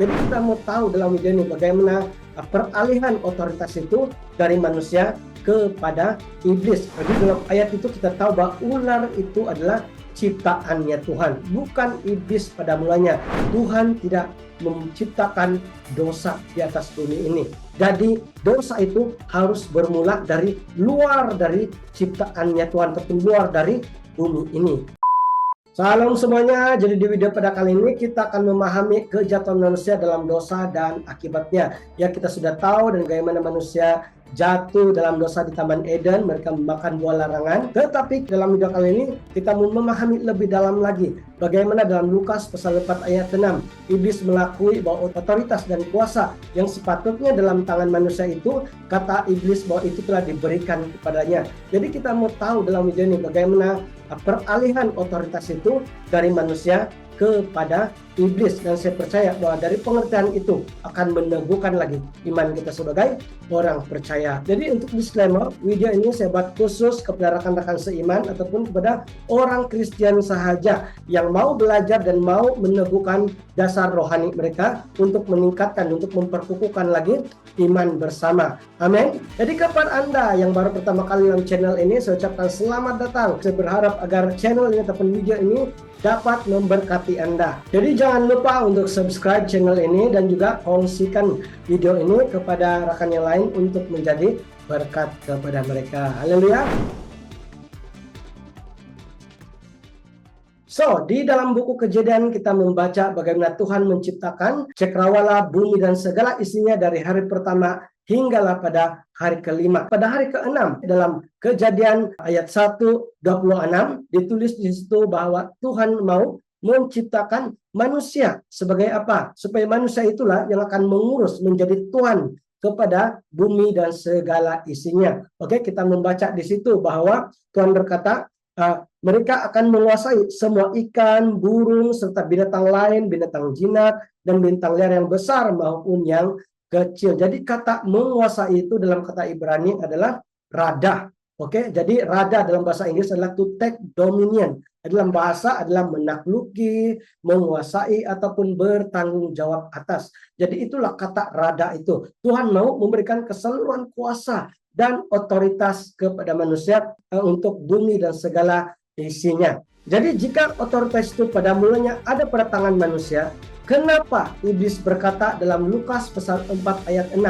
Jadi kita mau tahu dalam video ini bagaimana peralihan otoritas itu dari manusia kepada iblis. Jadi dalam ayat itu kita tahu bahwa ular itu adalah ciptaannya Tuhan, bukan iblis pada mulanya. Tuhan tidak menciptakan dosa di atas bumi ini. Jadi dosa itu harus bermula dari luar dari ciptaannya Tuhan ataupun luar dari bumi ini. Salam semuanya, jadi di video pada kali ini kita akan memahami kejatuhan manusia dalam dosa dan akibatnya. Ya, kita sudah tahu dan bagaimana manusia jatuh dalam dosa di Taman Eden, mereka memakan buah larangan. Tetapi dalam video kali ini kita mau memahami lebih dalam lagi bagaimana dalam Lukas pasal 4 ayat 6 iblis mengakui bahwa otoritas dan kuasa yang sepatutnya dalam tangan manusia itu, kata iblis bahwa itu telah diberikan kepadanya. Jadi kita mau tahu dalam video ini bagaimana peralihan otoritas itu dari manusia kepada iblis, dan saya percaya bahwa dari pengertian itu akan meneguhkan lagi iman kita sebagai orang percaya. Jadi untuk disclaimer, video ini saya buat khusus kepada rekan-rekan seiman ataupun kepada orang Kristen sahaja yang mau belajar dan mau meneguhkan dasar rohani mereka untuk meningkatkan, untuk memperkukuhkan lagi iman bersama. Amin. Jadi kapan Anda yang baru pertama kali dalam channel ini, saya ucapkan selamat datang. Saya berharap agar channel ini ataupun video ini dapat memberkati Anda. Jadi jangan lupa untuk subscribe channel ini dan juga kongsikan video ini kepada rekan yang lain untuk menjadi berkat kepada mereka. Haleluya. So, di dalam buku Kejadian kita membaca bagaimana Tuhan menciptakan cakrawala, bumi dan segala isinya dari hari pertama hinggalah pada hari kelima. Pada hari keenam dalam Kejadian ayat 1:26 ditulis di situ bahwa Tuhan mau menciptakan manusia sebagai apa? Supaya manusia itulah yang akan mengurus, menjadi tuan kepada bumi dan segala isinya. Oke, kita membaca di situ bahwa Tuhan berkata, mereka akan menguasai semua ikan, burung, serta binatang lain, binatang jinak, dan bintang liar yang besar maupun yang kecil. Jadi kata menguasai itu dalam kata Ibrani adalah rada. Oke, jadi rada dalam bahasa Inggris adalah to take dominion. Dalam bahasa adalah menakluki, menguasai, ataupun bertanggung jawab atas. Jadi itulah kata rada itu. Tuhan mau memberikan keseluruhan kuasa dan otoritas kepada manusia untuk bumi dan segala isinya. Jadi jika otoritas itu pada mulanya ada pada tangan manusia, kenapa iblis berkata dalam Lukas pasal 4 ayat 6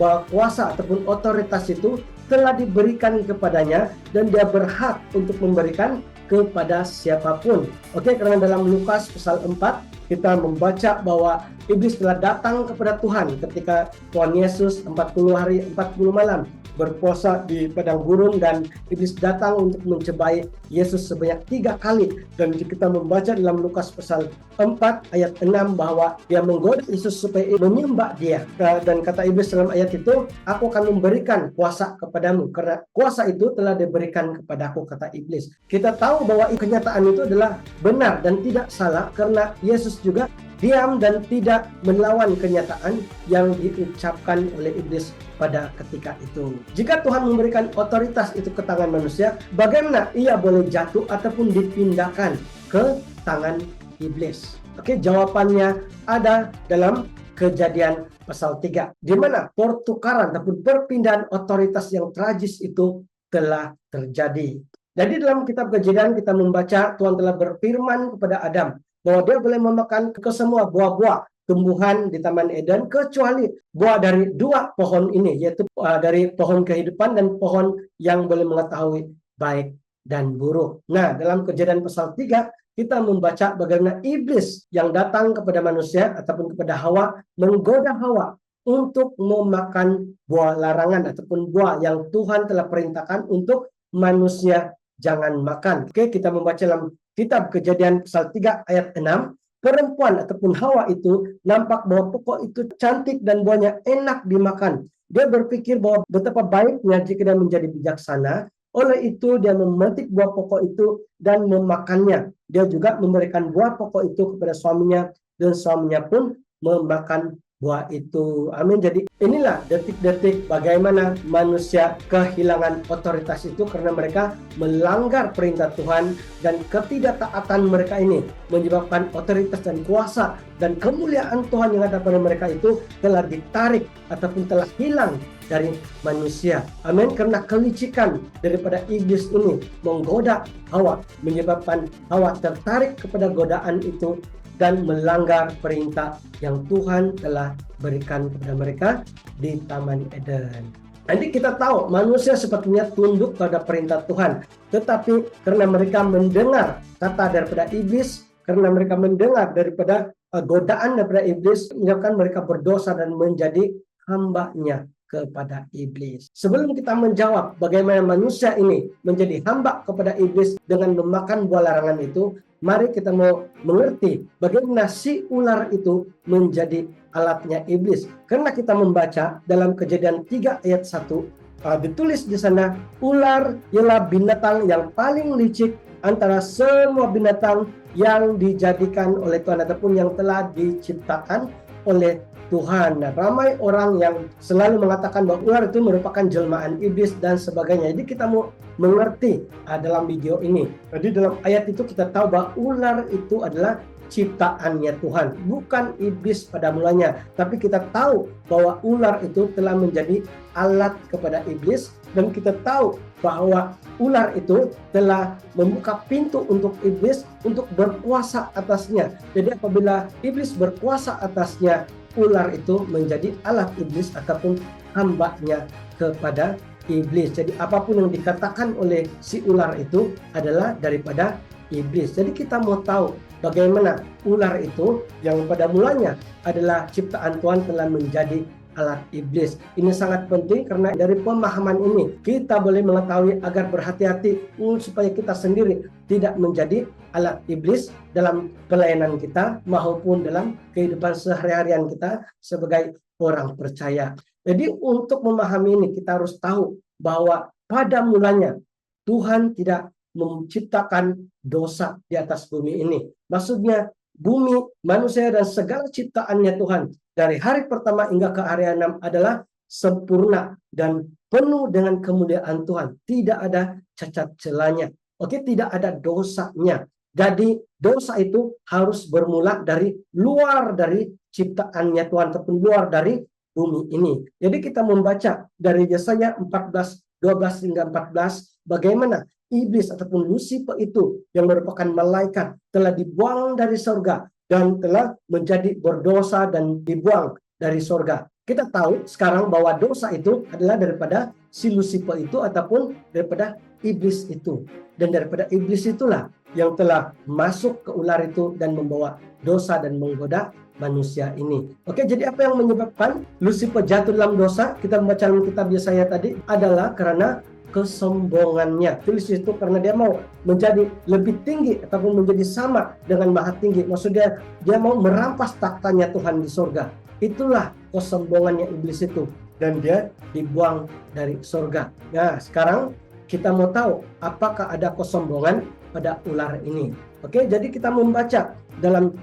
bahwa kuasa ataupun otoritas itu telah diberikan kepadanya dan dia berhak untuk memberikan kepada siapapun. Oke, karena dalam Lukas pasal 4 kita membaca bahwa iblis telah datang kepada Tuhan ketika Tuhan Yesus 40 hari 40 malam berpuasa di padang gurun, dan iblis datang untuk mencobai Yesus sebanyak 3 kali. Dan kita membaca dalam Lukas pasal 4 ayat 6 bahwa dia menggoda Yesus supaya menyembah dia. Dan kata iblis dalam ayat itu, aku akan memberikan kuasa kepadamu karena kuasa itu telah diberikan kepadaku, kata iblis. Kita tahu bahwa kenyataan itu adalah benar dan tidak salah karena Yesus juga diam dan tidak melawan kenyataan yang diucapkan oleh iblis pada ketika itu. Jika Tuhan memberikan otoritas itu ke tangan manusia, bagaimana ia boleh jatuh ataupun dipindahkan ke tangan iblis? Oke, jawabannya ada dalam Kejadian pasal 3, di mana pertukaran ataupun perpindahan otoritas yang tragis itu telah terjadi. Jadi dalam kitab Kejadian kita membaca Tuhan telah berfirman kepada Adam bahwa dia boleh memakan ke semua buah-buah tumbuhan di Taman Eden kecuali buah dari 2 pohon ini, yaitu dari pohon kehidupan dan pohon yang boleh mengetahui baik dan buruk. Nah, dalam Kejadian pasal 3 kita membaca bagaimana iblis yang datang kepada manusia ataupun kepada Hawa menggoda Hawa untuk memakan buah larangan ataupun buah yang Tuhan telah perintahkan untuk manusia jangan makan. Oke, kita membaca dalam kitab Kejadian pasal 3 ayat 6, perempuan ataupun Hawa itu nampak bahwa pokok itu cantik dan buahnya enak dimakan. Dia berpikir bahwa betapa baiknya jika dia menjadi bijaksana. Oleh itu dia memetik buah pokok itu dan memakannya. Dia juga memberikan buah pokok itu kepada suaminya dan suaminya pun memakan buah itu. Amin. Jadi inilah detik-detik bagaimana manusia kehilangan otoritas itu karena mereka melanggar perintah Tuhan, dan ketidaktaatan mereka ini menyebabkan otoritas dan kuasa dan kemuliaan Tuhan yang ada pada mereka itu telah ditarik ataupun telah hilang dari manusia. Amin. Karena kelicikan daripada iblis ini menggoda Hawa, menyebabkan Hawa tertarik kepada godaan itu dan melanggar perintah yang Tuhan telah berikan kepada mereka di Taman Eden. Nanti kita tahu manusia sepertinya tunduk pada perintah Tuhan, tetapi karena mereka mendengar kata daripada iblis, karena mereka mendengar daripada godaan daripada iblis, menyebabkan mereka berdosa dan menjadi hambanya kepada iblis. Sebelum kita menjawab bagaimana manusia ini menjadi hamba kepada iblis dengan memakan buah larangan itu, mari kita mau mengerti bagaimana si ular itu menjadi alatnya iblis. Karena kita membaca dalam Kejadian 3 ayat 1, ditulis di sana, ular ialah binatang yang paling licik antara semua binatang yang dijadikan oleh Tuhan ataupun yang telah diciptakan oleh Tuhan. Nah, ramai orang yang selalu mengatakan bahwa ular itu merupakan jelmaan iblis dan sebagainya. Jadi kita mau mengerti dalam video ini. Jadi dalam ayat itu kita tahu bahwa ular itu adalah ciptaannya Tuhan, bukan iblis pada mulanya. Tapi kita tahu bahwa ular itu telah menjadi alat kepada iblis, dan kita tahu bahwa ular itu telah membuka pintu untuk iblis untuk berkuasa atasnya. Jadi apabila iblis berkuasa atasnya, ular itu menjadi alat iblis ataupun hambanya kepada iblis. Jadi apapun yang dikatakan oleh si ular itu adalah daripada iblis. Jadi kita mau tahu bagaimana ular itu yang pada mulanya adalah ciptaan Tuhan telah menjadi alat iblis. Ini sangat penting karena dari pemahaman ini kita boleh mengetahui agar berhati-hati supaya kita sendiri tidak menjadi alat iblis dalam pelayanan kita maupun dalam kehidupan sehari-harian kita sebagai orang percaya. Jadi untuk memahami ini kita harus tahu bahwa pada mulanya Tuhan tidak menciptakan dosa di atas bumi ini. Maksudnya bumi, manusia dan segala ciptaannya Tuhan dari hari pertama hingga ke hari 6 adalah sempurna dan penuh dengan kemuliaan Tuhan. Tidak ada cacat celanya. Oke, tidak ada dosanya. Jadi dosa itu harus bermula dari luar dari ciptaannya Tuhan ataupun luar dari bumi ini. Jadi kita membaca dari Yesaya 14:12 hingga 14 bagaimana iblis ataupun Lucifer itu yang merupakan malaikat telah dibuang dari surga dan telah menjadi berdosa dan dibuang dari surga. Kita tahu sekarang bahwa dosa itu adalah daripada si Lucifer itu ataupun daripada iblis itu. Dan daripada iblis itulah yang telah masuk ke ular itu dan membawa dosa dan menggoda manusia ini. Oke, jadi apa yang menyebabkan Lucifer jatuh dalam dosa? Kita membaca dalam kitab Yesaya tadi adalah karena kesombongannya. Tulis itu karena dia mau menjadi lebih tinggi ataupun menjadi sama dengan Maha Tinggi. Maksudnya dia mau merampas taktanya Tuhan di surga. Itulah kesombongannya iblis itu, dan dia dibuang dari surga. Nah, sekarang kita mau tahu apakah ada kesombongan pada ular ini. Oke, jadi kita membaca dalam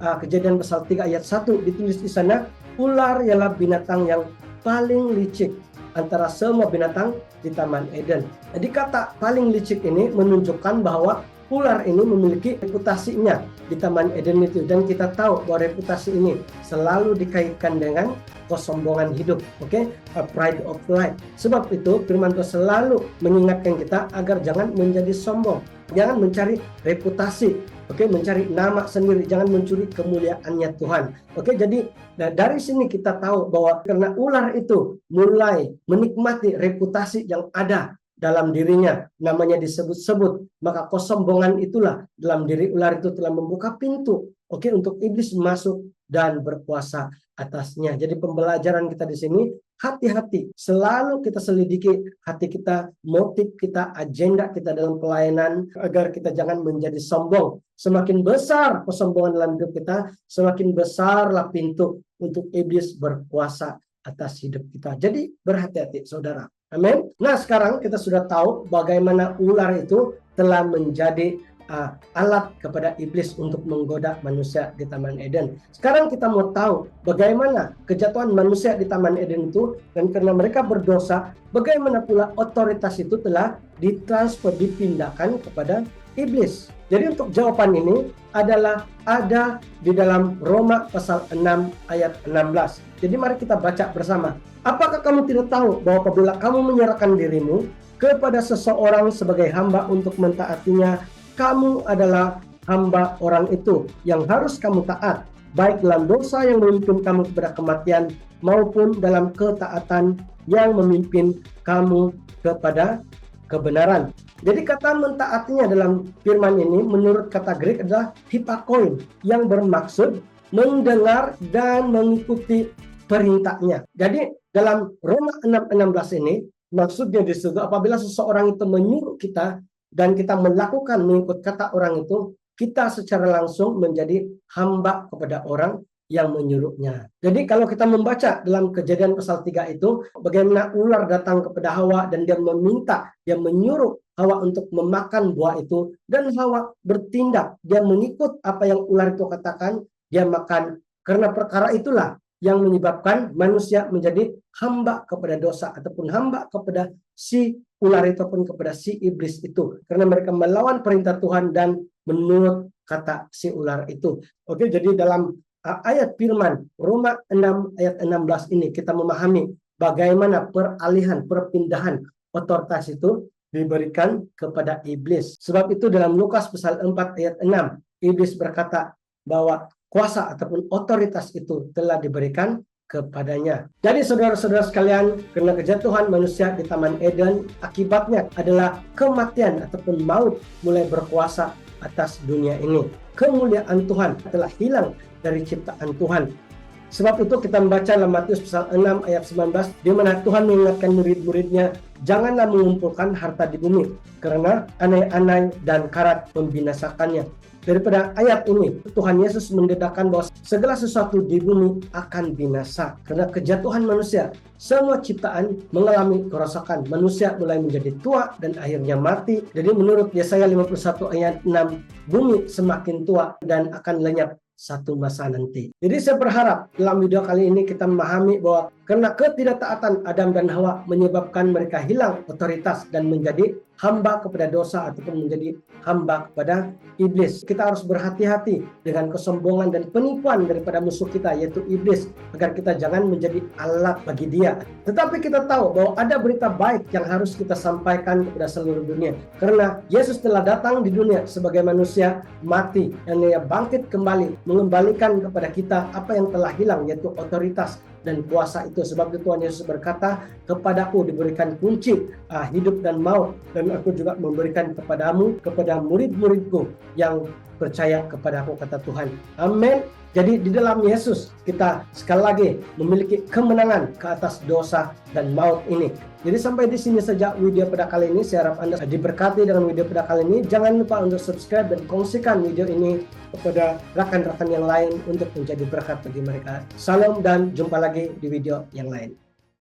Kejadian pasal 3 ayat 1 ditulis di sana, ular ialah binatang yang paling licik antara semua binatang di Taman Eden. Jadi kata paling licik ini menunjukkan bahwa ular ini memiliki reputasinya di Taman Eden itu, dan kita tahu bahwa reputasi ini selalu dikaitkan dengan kesombongan hidup, pride of life. Sebab itu firman Tuhan selalu mengingatkan kita agar jangan menjadi sombong, jangan mencari reputasi, mencari nama sendiri, jangan mencuri kemuliaannya Tuhan. Jadi dari sini kita tahu bahwa karena ular itu mulai menikmati reputasi yang ada dalam dirinya, namanya disebut-sebut, maka kesombongan itulah dalam diri ular itu telah membuka pintu untuk iblis masuk dan berkuasa atasnya. Jadi pembelajaran kita di sini, hati-hati, selalu kita selidiki hati kita, motif kita, agenda kita dalam pelayanan agar kita jangan menjadi sombong. Semakin besar kesombongan dalam hidup kita, semakin besarlah pintu untuk iblis berkuasa atas hidup kita. Jadi berhati-hati saudara. Amin. Nah, sekarang kita sudah tahu bagaimana ular itu telah menjadi alat kepada iblis untuk menggoda manusia di Taman Eden. Sekarang kita mau tahu bagaimana kejatuhan manusia di Taman Eden itu, dan karena mereka berdosa, bagaimana pula otoritas itu telah ditransfer, dipindahkan kepada iblis. Jadi untuk jawaban ini adalah ada di dalam Roma pasal 6 ayat 16. Jadi mari kita baca bersama. Apakah kamu tidak tahu bahwa apabila kamu menyerahkan dirimu kepada seseorang sebagai hamba untuk mentaatinya, kamu adalah hamba orang itu yang harus kamu taat, baik dalam dosa yang memimpin kamu kepada kematian maupun dalam ketaatan yang memimpin kamu kepada kebenaran. Jadi kata mentaatinya dalam firman ini menurut kata Greek adalah hypakoin, yang bermaksud mendengar dan mengikuti perintahnya. Jadi dalam Roma 6:16 ini maksudnya di situ apabila seseorang itu menyuruh kita dan kita melakukan mengikut kata orang itu, kita secara langsung menjadi hamba kepada orang yang menyuruhnya. Jadi kalau kita membaca dalam Kejadian pasal 3 itu, bagaimana ular datang kepada Hawa dan dia meminta, dia menyuruh Hawa untuk memakan buah itu, dan Hawa bertindak, dia mengikut apa yang ular itu katakan, dia makan. Karena perkara itulah yang menyebabkan manusia menjadi hamba kepada dosa ataupun hamba kepada si ular itu ataupun kepada si iblis itu, karena mereka melawan perintah Tuhan dan menurut kata si ular itu. Oke, jadi dalam ayat firman Roma 6 ayat 16 ini kita memahami bagaimana peralihan, perpindahan otoritas itu diberikan kepada iblis. Sebab itu dalam Lukas pasal 4 ayat 6 iblis berkata bahwa kuasa ataupun otoritas itu telah diberikan kepadanya. Jadi saudara-saudara sekalian, karena kejatuhan manusia di Taman Eden, akibatnya adalah kematian ataupun maut mulai berkuasa atas dunia ini. Kemuliaan Tuhan telah hilang dari ciptaan Tuhan. Sebab itu kita membaca dalam Matius pasal 6 ayat 19, di mana Tuhan mengingatkan murid-muridnya, janganlah mengumpulkan harta di bumi, karena anai-anai dan karat membinasakannya. Daripada ayat ini, Tuhan Yesus mendedahkan bahwa segala sesuatu di bumi akan binasa. Karena kejatuhan manusia, semua ciptaan mengalami kerosakan. Manusia mulai menjadi tua dan akhirnya mati. Jadi menurut Yesaya 51 ayat 6, bumi semakin tua dan akan lenyap satu masa nanti. Jadi saya berharap dalam video kali ini kita memahami bahwa karena ketidaktaatan Adam dan Hawa menyebabkan mereka hilang otoritas dan menjadi hamba kepada dosa ataupun menjadi hamba kepada iblis. Kita harus berhati-hati dengan kesombongan dan penipuan daripada musuh kita yaitu iblis, agar kita jangan menjadi alat bagi dia. Tetapi kita tahu bahwa ada berita baik yang harus kita sampaikan kepada seluruh dunia. Karena Yesus telah datang di dunia sebagai manusia, mati, dan dia bangkit kembali, mengembalikan kepada kita apa yang telah hilang yaitu otoritas dan kuasa itu. Sebab itu Tuhan Yesus berkata, kepadaku diberikan kunci hidup dan maut, dan aku juga memberikan kepadamu, kepada murid-muridku yang percaya kepadaku, kata Tuhan. Amin. Jadi di dalam Yesus kita sekali lagi memiliki kemenangan ke atas dosa dan maut ini. Jadi sampai di sini saja video pada kali ini. Saya harap Anda diberkati dengan video pada kali ini. Jangan lupa untuk subscribe dan kongsikan video ini kepada rekan-rekan yang lain untuk menjadi berkat bagi mereka. Salam dan jumpa lagi di video yang lain.